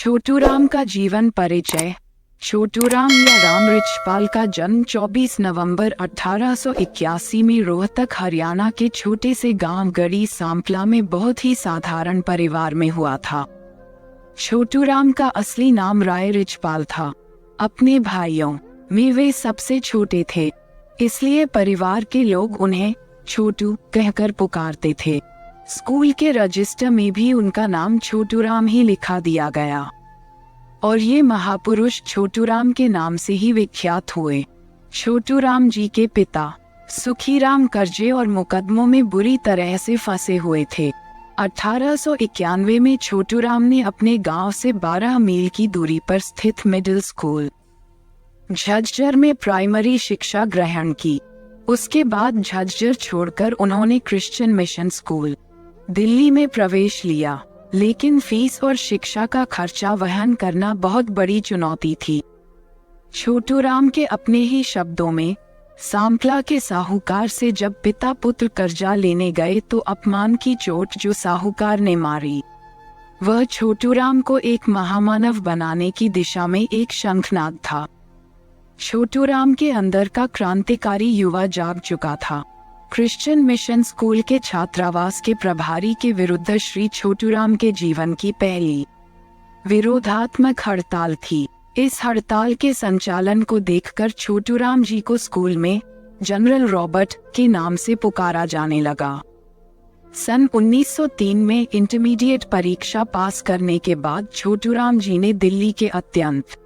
छोटूराम का जीवन परिचय। छोटूराम या राम रिछपाल का जन्म 24 नवंबर 1881 में रोहतक हरियाणा के छोटे से गांव गढ़ी सांपला में बहुत ही साधारण परिवार में हुआ था। छोटूराम का असली नाम राय रिछपाल था। अपने भाइयों में वे सबसे छोटे थे, इसलिए परिवार के लोग उन्हें छोटू कहकर पुकारते थे। स्कूल के रजिस्टर में भी उनका नाम छोटूराम ही लिखा दिया गया और ये महापुरुष छोटूराम के नाम से ही विख्यात हुए। छोटूराम जी के पिता सुखीराम कर्जे और मुकदमों में बुरी तरह से फंसे हुए थे। 1891 में छोटूराम ने अपने गांव से 12 मील की दूरी पर स्थित मिडिल स्कूल झज्जर में प्राइमरी शिक्षा ग्रहण की। उसके बाद झज्जर छोड़कर उन्होंने क्रिश्चियन मिशन स्कूल दिल्ली में प्रवेश लिया, लेकिन फीस और शिक्षा का खर्चा वहन करना बहुत बड़ी चुनौती थी। छोटूराम के अपने ही शब्दों में, सांपला के साहूकार से जब पिता पुत्र कर्जा लेने गए तो अपमान की चोट जो साहूकार ने मारी, वह छोटूराम को एक महामानव बनाने की दिशा में एक शंखनाद था। छोटूराम के अंदर का क्रांतिकारी युवा जाग चुका था। क्रिश्चियन मिशन स्कूल के छात्रावास के प्रभारी के विरुद्ध श्री छोटूराम के जीवन की पहली विरोधात्मक हड़ताल थी। इस हड़ताल के संचालन को देखकर छोटूराम जी को स्कूल में जनरल रॉबर्ट के नाम से पुकारा जाने लगा। सन 1903 में इंटरमीडिएट परीक्षा पास करने के बाद छोटूराम जी ने दिल्ली के अत्यंत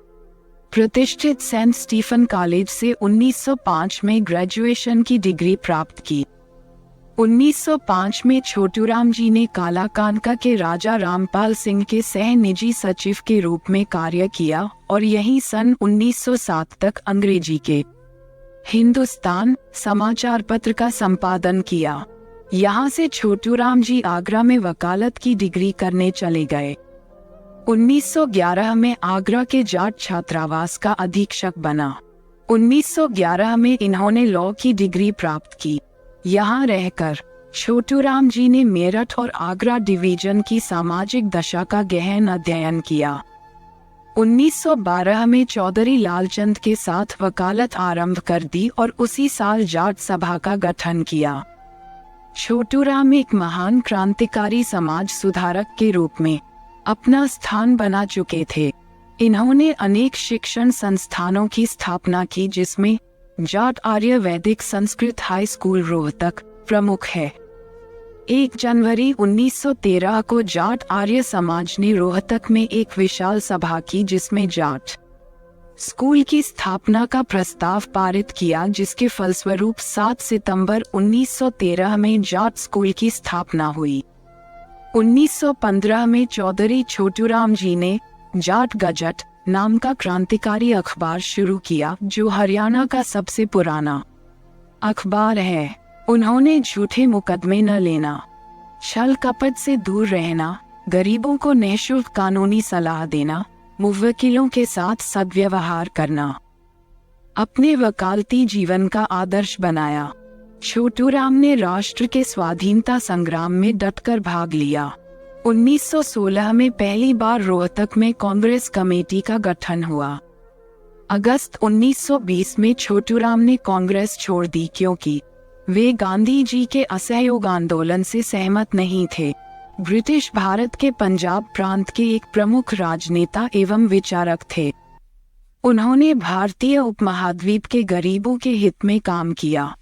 प्रतिष्ठित सेंट स्टीफन कॉलेज से 1905 में ग्रेजुएशन की डिग्री प्राप्त की। 1905 में छोटूराम जी ने कालाकांका के राजा रामपाल सिंह के सह निजी सचिव के रूप में कार्य किया और यहीं सन 1907 तक अंग्रेजी के हिंदुस्तान समाचार पत्र का संपादन किया। यहाँ से छोटूराम जी आगरा में वकालत की डिग्री करने चले गए। 1911 में आगरा के जाट छात्रावास का अधीक्षक बना। 1911 में इन्होंने लॉ की डिग्री प्राप्त की। यहाँ रहकर छोटूराम जी ने मेरठ और आगरा डिवीजन की सामाजिक दशा का गहन अध्ययन किया। 1912 में चौधरी लालचंद के साथ वकालत आरंभ कर दी और उसी साल जाट सभा का गठन किया। छोटूराम एक महान क्रांतिकारी समाज सुधारक के रूप में अपना स्थान बना चुके थे। इन्होंने अनेक शिक्षण संस्थानों की स्थापना की, जिसमें जाट आर्य वैदिक संस्कृत हाई स्कूल रोहतक प्रमुख है। 1 जनवरी 1913 को जाट आर्य समाज ने रोहतक में एक विशाल सभा की, जिसमें जाट स्कूल की स्थापना का प्रस्ताव पारित किया, जिसके फलस्वरूप 7 सितंबर 1913 में जाट स्कूल की स्थापना हुई। 1915 में चौधरी छोटूराम जी ने जाट गजट नाम का क्रांतिकारी अखबार शुरू किया, जो हरियाणा का सबसे पुराना अखबार है। उन्होंने झूठे मुकदमे न लेना, छल कपट से दूर रहना, गरीबों को निःशुल्क कानूनी सलाह देना, मुवक्किलों के साथ सद्व्यवहार करना अपने वकालती जीवन का आदर्श बनाया। छोटूराम ने राष्ट्र के स्वाधीनता संग्राम में डटकर भाग लिया। 1916 में पहली बार रोहतक में कांग्रेस कमेटी का गठन हुआ। अगस्त 1920 में छोटूराम ने कांग्रेस छोड़ दी, क्योंकि वे गांधी जी के असहयोग आंदोलन से सहमत नहीं थे। ब्रिटिश भारत के पंजाब प्रांत के एक प्रमुख राजनेता एवं विचारक थे। उन्होंने भारतीय उपमहाद्वीप के गरीबों के हित में काम किया।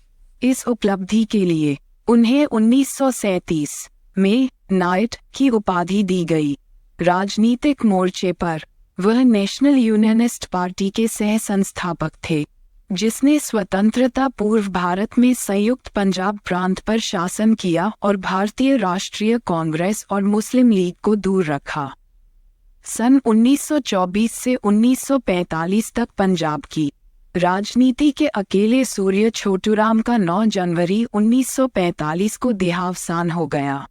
इस उपलब्धि के लिए उन्हें 1937 में नाइट की उपाधि दी गई। राजनीतिक मोर्चे पर वह नेशनल यूनियनिस्ट पार्टी के सह संस्थापक थे, जिसने स्वतंत्रता पूर्व भारत में संयुक्त पंजाब प्रांत पर शासन किया और भारतीय राष्ट्रीय कांग्रेस और मुस्लिम लीग को दूर रखा। सन 1924 से 1945 तक पंजाब की राजनीति के अकेले सूर्य छोटूराम का 9 जनवरी 1945 को देहावसान हो गया।